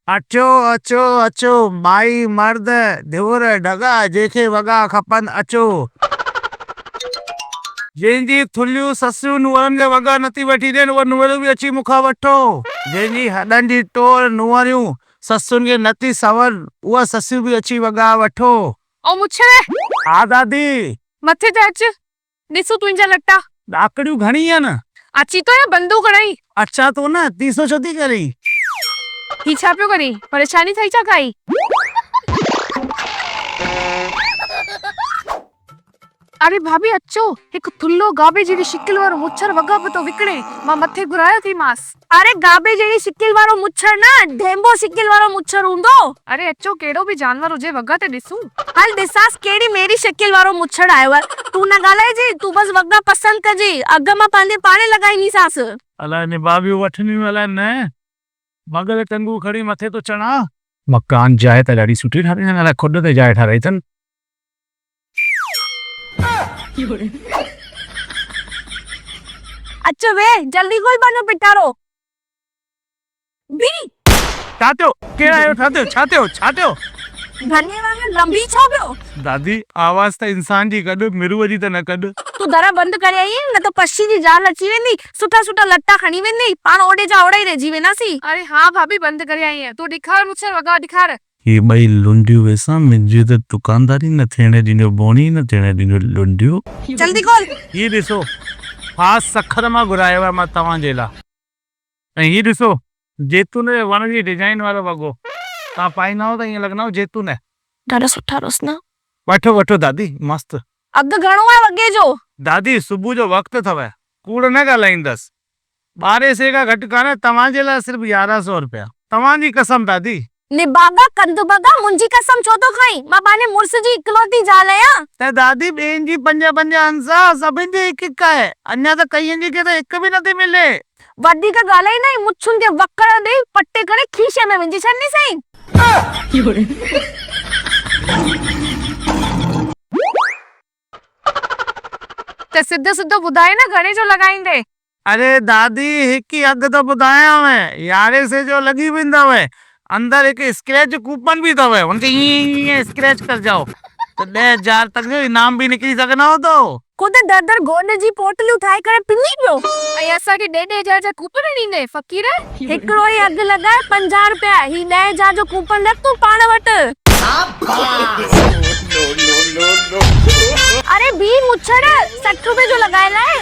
अचो अचो अचो माई मर्द धिवर ढगा जेके वॻा खपनि अचो। जंहिंजी थुलियूं ससियूं नुंहरनि खे वॻा नथी वठी ॾियनि उहा नुंहर बि अची मूंखां वठो। जंहिंजी हॾनि जी टोर नुंहरियूं ससुनि खे नथी सवनि उहा ससियूं बि अची वॻा वठो। ओ मुच्छरे हा दादी मथे ते अच ॾिसो तुंहिंजा लटा। ॾाकड़ियूं घणी आहिनि? अची तो या बंदूक खणई? अच्छा तो न तीसो छो थी करी? ही छा पियो करी? परेशानी थई छा काई? अरे भाभी अचो एक थुल्लो गाबे जहिड़ी शिकिल वारो मुच्छर वॻा पे तो विकिणे। मां मथे घुरायो थी मास। अरे गाबे जहिड़ी शिकिल वारो मुच्छर न ढेंबो शिकिल वारो मुच्छर हूंदो। अरे अचो केड़ो भी जानवर हुजे वॻा ते ॾिसूं। हल ॾिसास केड़ी मेरी शिकिल वारो मुच्छर आयो आहे। तू न ॻाल्हाए जी तू बस वॻा पसंद कजी अग मां पांजे पाणे लॻाईंदीसास। अलाए निभाबियूं वठनियूं अलाए न मगर टंगू खड़ी मथे तो चढ़ा। मकान जाइ त ॾाढी सुठी ठाही अथनि अलाए खुड ते जाइ ठाराई अथनि। अचो वे जल्दी कोई बनो पिटारो बी छा थियो? केरु आयो? छा थियो? छा थियो? छा थियो? घने वांगुरु लंबी छो पियो? दादी आवाज़ त इंसान जी कढ मिरुअ जी त न कढ। तू दर बंद करे आई न तो पशी जी जाल अची वेंदी सुठा सुठा लट्टा खणी वेंदी पाण ओडे जा ओडे ही रहिजी वेंदासी। अरे हां भाभी बंद करे आई है तू दिखार मुझे वगा दिखार। ये ॿई लुंडियूं वेसा मुंहिंजी त दुकानदारी न थियण ॾींदियूं बोणी न थियण ॾींदियूं लुंडियूं। जल्दी खोल। ये ॾिसो ख़ासि सखर मां घुरायो आहे मां तव्हांजे लाइ। ऐं हीउ ॾिसो जैतून जे वण जी डिजाइन वारो वॻो तव्हां पाईंदा त ईअं लॻंदव जैतून। ॾाढा सुठा रोस न। वठो वठो दादी मस्त। अघु घणो आहे वॻे जो? दादी सुबुह जो वक़्तु अथव कूड़ न ॻाल्हाईंदसि। 1200 खां घटि कान्हे तव्हांजे लाइ सिर्फ़ु 1100 रुपया। तव्हांजी कसम दादी। निबागा कंदुबगा मुंहिंजी कसम छो तो खई? मां पांजे मुड़स जी इकलौती ज़ाल आहियां। त दादी ॿियनि जी 5-5 अंसा सभिनि जी हिकु आहे अञा त कईअनि जी खे त हिकु बि नथी मिले। वधीक ॻाल्हाई न मुच्छुनि खे वकड़ ॾेई पटे करे खीसे में विझी छॾनी सही। ते सिद्धो सिद्धो ॿुधाए न घणे जो लॻाईंदे? अरे दादी हिकु ई अघु त ॿुधायांव 1100 जो लॻी वेंदव। अंदर हिकु स्क्रैच कूपन भी अथव हुनखे ईअं स्क्रैच कर जाओ त 10,000 तक जो इनाम भी निकिरी सघंदव तो। खुद दर गोड जी पोटलियूं ठाहे करे पिनी पियो ऐं असांखे 10,000 जा कूपन ॾींदे फ़कीर। हिकिड़ो ई अघु लॻाए 50 रुपया ही 10,000 जो कूपन रख तू पाण वटि। अरे बी मुच्छड़ 60 रुपए जो लॻाए लाए।